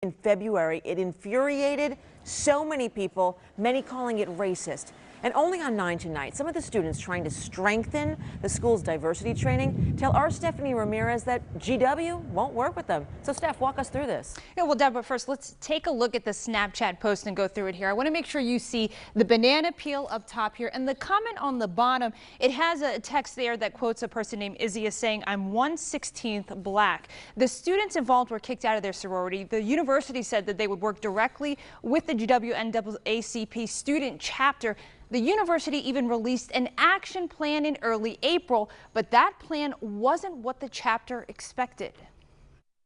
In February, it infuriated so many people, many calling it racist. And only on 9 tonight, some of the students trying to strengthen the school's diversity training tell our Stephanie Ramirez that GW won't work with them. So Steph, walk us through this. Yeah, well, Deb, but first let's take a look at the Snapchat post and go through it here. I want to make sure you see the banana peel up top here and the comment on the bottom. It has a text there that quotes a person named Izzy as saying, "I'm 1/16th black." The students involved were kicked out of their sorority. The university said that they would work directly with the GW NAACP student chapter. The university even released an action plan in early April, but that plan wasn't what the chapter expected.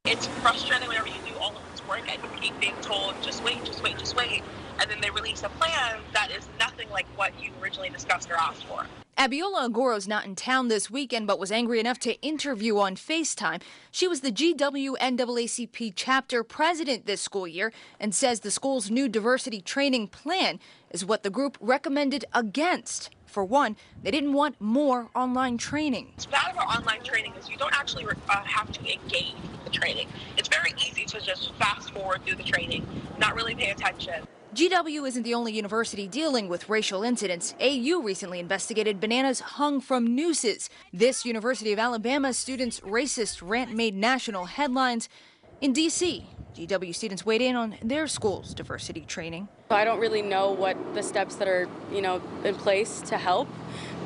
It's frustrating whenever you do all of this work and you keep being told, just wait, just wait, just wait. And then they release a plan that is nothing like what you originally discussed or asked for. Wjla Agoro's not in town this weekend, but was angry enough to interview on FaceTime. She was the GW NAACP chapter president this school year and says the school's new diversity training plan is what the group recommended against. For one, they didn't want more online training. What's bad about online training is you don't actually have to engage with the training. It's very easy to just fast forward through the training, not really pay attention. GW isn't the only university dealing with racial incidents. AU recently investigated bananas hung from nooses. This University of Alabama students' racist rant made national headlines. In D.C., GW students weighed in on their school's diversity training. I don't really know what the steps that are, in place to help,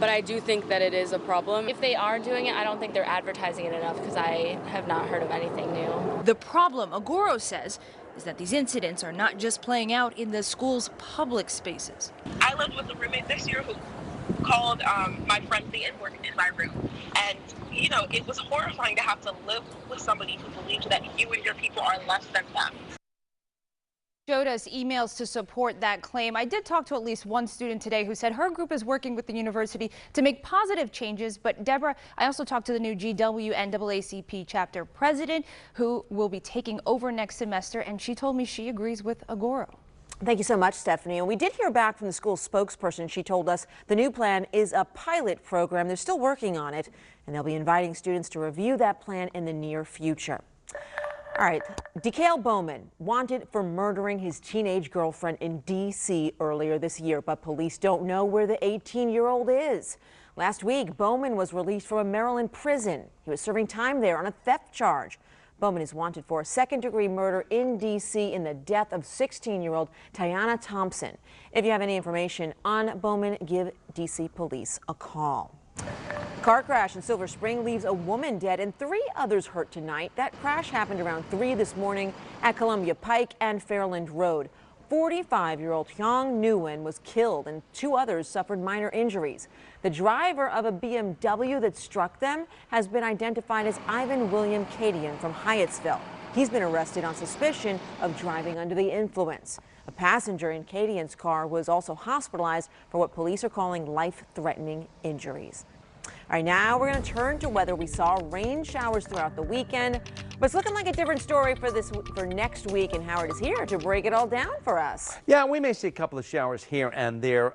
but I do think that it is a problem. If they are doing it, I don't think they're advertising it enough because I have not heard of anything new. The problem, Agoro says, is that these incidents are not just playing out in the school's public spaces. I lived with a roommate this year who called my friend the N-word in my room. And, it was horrifying to have to live with somebody who believed that you and your people are less than them. Showed us emails to support that claim. I did talk to at least one student today who said her group is working with the university to make positive changes. But Deborah, I also talked to the new GW NAACP chapter president who will be taking over next semester, and she told me she agrees with Agoro. Thank you so much, Stephanie. And we did hear back from the school spokesperson. She told us the new plan is a pilot program. They're still working on it, and they'll be inviting students to review that plan in the near future. All right, DeKale Bowman wanted for murdering his teenage girlfriend in D.C. earlier this year, but police don't know where the 18-year-old is. Last week, Bowman was released from a Maryland prison. He was serving time there on a theft charge. Bowman is wanted for a second-degree murder in D.C. in the death of 16-year-old Tiana Thompson. If you have any information on Bowman, give D.C. police a call. Car crash in Silver Spring leaves a woman dead and 3 others hurt tonight. That crash happened around 3 this morning at Columbia Pike and Fairland Road. 45-year-old Hyung Nguyen was killed and 2 others suffered minor injuries. The driver of a BMW that struck them has been identified as Ivan William Cadian from Hyattsville. He's been arrested on suspicion of driving under the influence. A passenger in Cadian's car was also hospitalized for what police are calling life-threatening injuries. All right, now we're going to turn to weather. We saw rain showers throughout the weekend, but it's looking like a different story for next week, and Howard is here to break it all down for us. Yeah, we may see a couple of showers here and there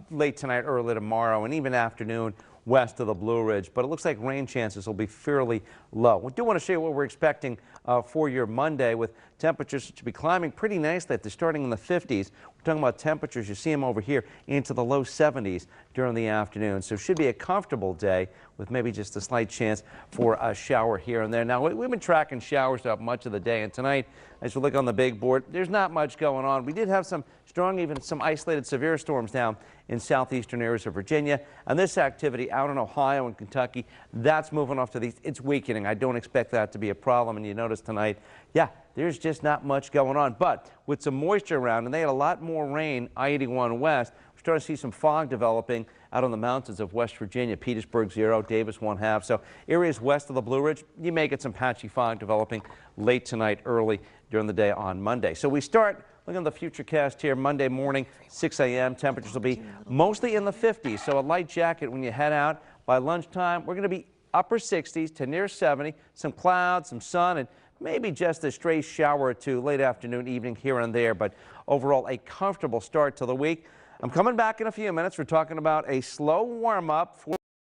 late tonight, early tomorrow, and even afternoon west of the Blue Ridge, but it looks like rain chances will be fairly low. We do want to show you what we're expecting for your Monday, with temperatures to be climbing pretty nicely at starting in the 50s. We're talking about temperatures, you see them over here, into the low 70s during the afternoon. So it should be a comfortable day with maybe just a slight chance for a shower here and there. Now, we've been tracking showers throughout much of the day, and tonight, as we look on the big board, there's not much going on. We did have some strong, even some isolated severe storms down in southeastern areas of Virginia, and this activity out in Ohio and Kentucky, that's moving off to the, it's weakening. I don't expect that to be a problem, and you notice tonight, yeah, there's just not much going on. But with some moisture around, and they had a lot more rain, I-81 west, we're starting to see some fog developing out on the mountains of West Virginia, Petersburg 0, Davis 1/2. So areas west of the Blue Ridge, you may get some patchy fog developing late tonight, early during the day on Monday. So we start looking at the futurecast here Monday morning, 6 a.m. Temperatures will be mostly in the 50s. So a light jacket when you head out. By lunchtime, we're going to be upper 60s to near 70. Some clouds, some sun, and maybe just a stray shower or 2 late afternoon, evening here and there. But overall, a comfortable start to the week. I'm coming back in a few minutes. We're talking about a slow warm-up for